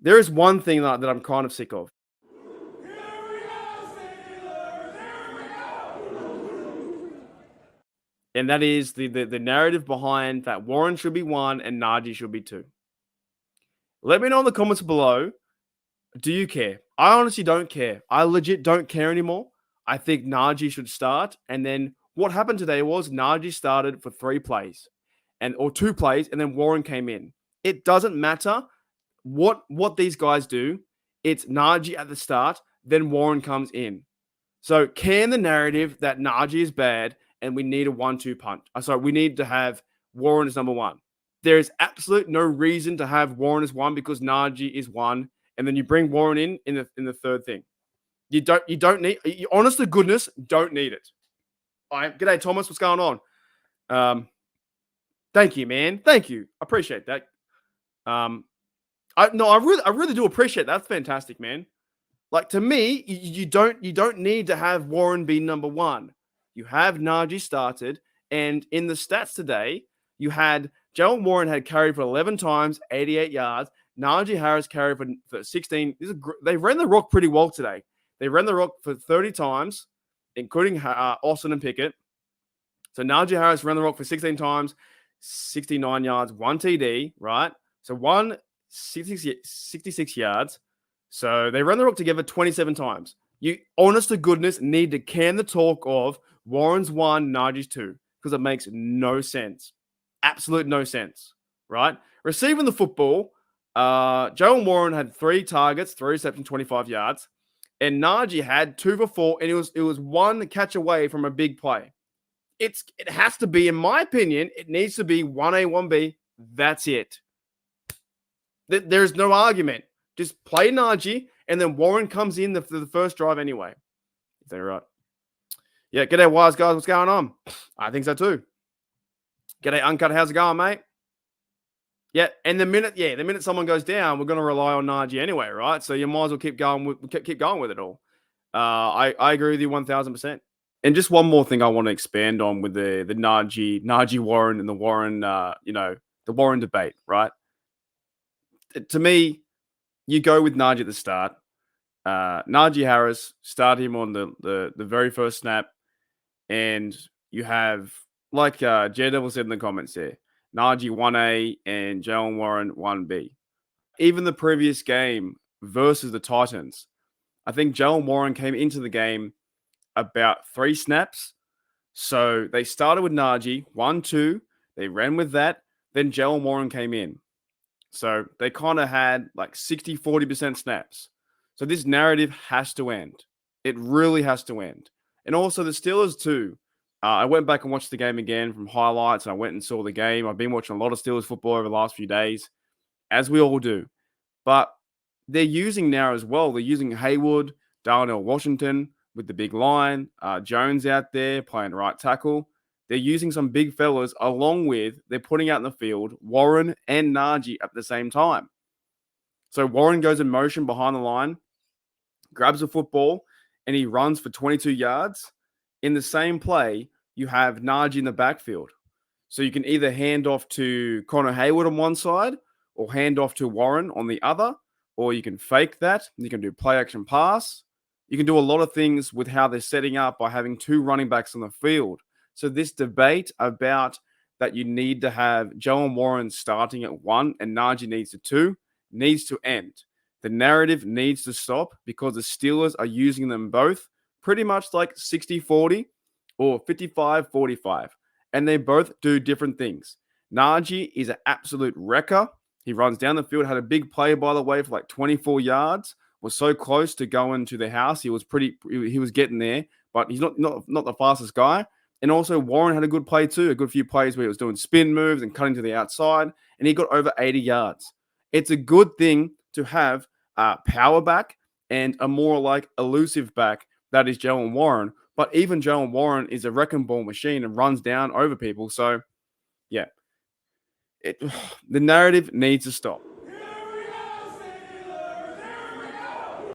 There is one thing that I'm kind of sick of. And that is the narrative behind that Warren should be 1 and Najee should be 2. Let me know in the comments below. Do you care? I honestly don't care. I legit don't care anymore. I think Najee should start. And then what happened today was Najee started for 3 plays or 2 plays, and then Warren came in. It doesn't matter what these guys do. It's Najee at the start, then Warren comes in. So can the narrative that Najee is bad and we need a 1-2 punch. We need to have Warren as number 1. There is absolute no reason to have Warren as 1 because Najee is 1, and then you bring Warren in the third thing. You don't need. You, honest to goodness, don't need it. All right, g'day Thomas, what's going on? Thank you, man. Thank you. I appreciate that. I really do appreciate that. That's fantastic, man. Like, to me, you don't need to have Warren be number 1. You have Najee started, and in the stats today, you had Jaylen Warren had carried for 11 times, 88 yards. Najee Harris carried for 16. They ran the rock pretty well today. They ran the rock for 30 times, including Austin and Pickett. So Najee Harris ran the rock for 16 times, 69 yards, 1 TD, right? So 66 yards. So they ran the rock together 27 times. You, honest to goodness, need to can the talk of Warren's 1, Najee's 2, because it makes no sense. Absolute no sense, right? Receiving the football, Jaylen Warren had 3 targets, 3 receptions, 25 yards, and Najee had 2 for 4, and it was 1 catch away from a big play. It has to be, in my opinion, it needs to be 1A, 1B. That's it. There's no argument. Just play Najee, and then Warren comes in for the first drive anyway. Is that right? Yeah, g'day, Wise guys. What's going on? I think so too. G'day, Uncut. How's it going, mate? Yeah, and the minute someone goes down, we're going to rely on Najee anyway, right? So you might as well keep going with it all. I agree with you 1,000%. And just one more thing I want to expand on with the Najee Warren and the Warren, the Warren debate, right? To me, you go with Najee at the start. Najee Harris, start him on the very first snap. And you have, like J-Devil said in the comments there, Najee 1A and Jaylen Warren 1B. Even the previous game versus the Titans, I think Jaylen Warren came into the game about 3 snaps. So they started with Najee, 1-2. They ran with that. Then Jaylen Warren came in. So they kind of had like 60-40% snaps. So this narrative has to end. It really has to end. And also the Steelers too. I went back and watched the game again from highlights, and I went and saw the game. I've been watching a lot of Steelers football over the last few days, as we all do. But they're using now as well. They're using Haywood, Darnell Washington with the big line, Jones out there playing right tackle. They're using some big fellas along with, they're putting out in the field Warren and Najee at the same time. So Warren goes in motion behind the line, grabs the football, and he runs for 22 yards. In the same play, you have Najee in the backfield. So you can either hand off to Connor Haywood on one side or hand off to Warren on the other, or you can fake that. You can do play action pass. You can do a lot of things with how they're setting up by having 2 running backs on the field. So this debate about that you need to have Jaylen Warren starting at 1 and Najee needs to 2 needs to end. The narrative needs to stop because the Steelers are using them both pretty much like 60-40 or 55-45. And they both do different things. Najee is an absolute wrecker. He runs down the field, had a big play, by the way, for like 24 yards, was so close to going to the house. He was getting there, but he's not the fastest guy. And also Warren had a good play too, a good few plays where he was doing spin moves and cutting to the outside, and he got over 80 yards. It's a good thing to have a power back and a more like elusive back that is Jaylen Warren. But even Jaylen Warren is a wrecking ball machine and runs down over people. So, yeah, the narrative needs to stop.